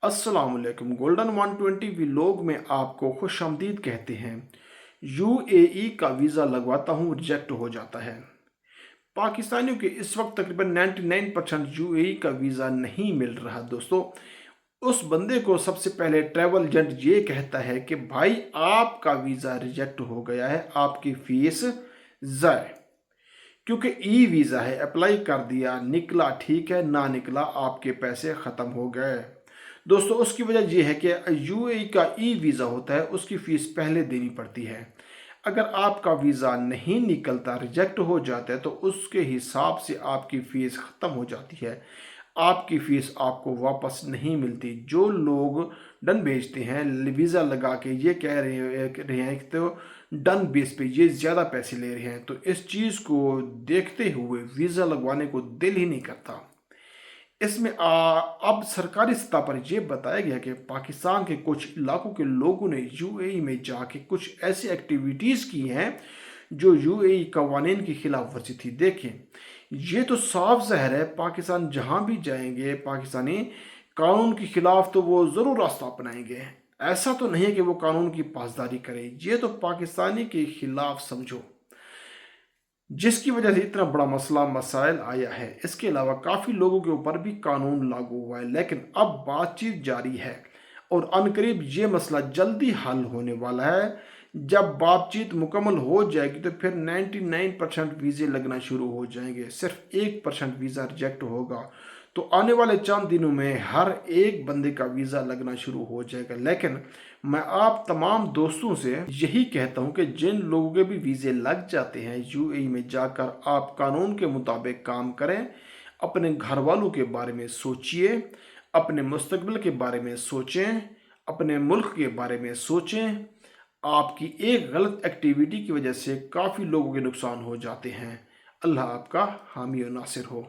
अस्सलाम वालेकुम। Golden 120 vlog में आपको खुशामदीद कहते हैं। यूएई का वीज़ा लगवाता हूँ, रिजेक्ट हो जाता है। पाकिस्तानियों के इस वक्त तकरीबन 99% यूएई का वीज़ा नहीं मिल रहा दोस्तों। उस बंदे को सबसे पहले ट्रैवल एजेंट ये कहता है कि भाई आपका वीज़ा रिजेक्ट हो गया है, आपकी फ़ीस ज़ाय। क्योंकि ई वीज़ा है, अप्लाई कर दिया, निकला ठीक है, ना निकला आपके पैसे ख़त्म हो गए। दोस्तों उसकी वजह यह है कि यूएई का ई वीज़ा होता है, उसकी फ़ीस पहले देनी पड़ती है। अगर आपका वीज़ा नहीं निकलता, रिजेक्ट हो जाता है, तो उसके हिसाब से आपकी फ़ीस ख़त्म हो जाती है। आपकी फ़ीस आपको वापस नहीं मिलती। जो लोग डन बेचते हैं वीज़ा लगा के, ये कह रहे हैं कि तो डन बेस पे ये ज़्यादा पैसे ले रहे हैं, तो इस चीज़ को देखते हुए वीज़ा लगवाने को दिल ही नहीं करता। इसमें अब सरकारी सतह पर यह बताया गया कि पाकिस्तान के कुछ इलाकों के लोगों ने यूएई में जाके कुछ ऐसी एक्टिविटीज़ की हैं जो यूएई कवानीन की खिलाफ वर्जी थी। देखें, ये तो साफ ज़ाहिर है, पाकिस्तान जहाँ भी जाएंगे पाकिस्तानी कानून के खिलाफ तो वो ज़रूर रास्ता अपनाएंगे। ऐसा तो नहीं है कि वो कानून की पासदारी करें, ये तो पाकिस्तानी के खिलाफ समझो, जिसकी वजह से इतना बड़ा मसला मसाइल आया है। इसके अलावा काफ़ी लोगों के ऊपर भी कानून लागू हुआ है, लेकिन अब बातचीत जारी है और अनकरीब ये मसला जल्दी हल होने वाला है। जब बातचीत मुकम्मल हो जाएगी तो फिर 99% वीज़े लगना शुरू हो जाएंगे, सिर्फ 1% वीज़ा रिजेक्ट होगा। तो आने वाले चंद दिनों में हर एक बंदे का वीज़ा लगना शुरू हो जाएगा। लेकिन मैं आप तमाम दोस्तों से यही कहता हूं कि जिन लोगों के भी वीज़े लग जाते हैं, यूएई में जाकर आप कानून के मुताबिक काम करें। अपने घर वालों के बारे में सोचिए, अपने मुस्तकबिल के बारे में सोचें, अपने मुल्क के बारे में सोचें। आपकी एक गलत एक्टिविटी की वजह से काफ़ी लोगों के नुकसान हो जाते हैं। अल्लाह आपका हामी और नासिर हो।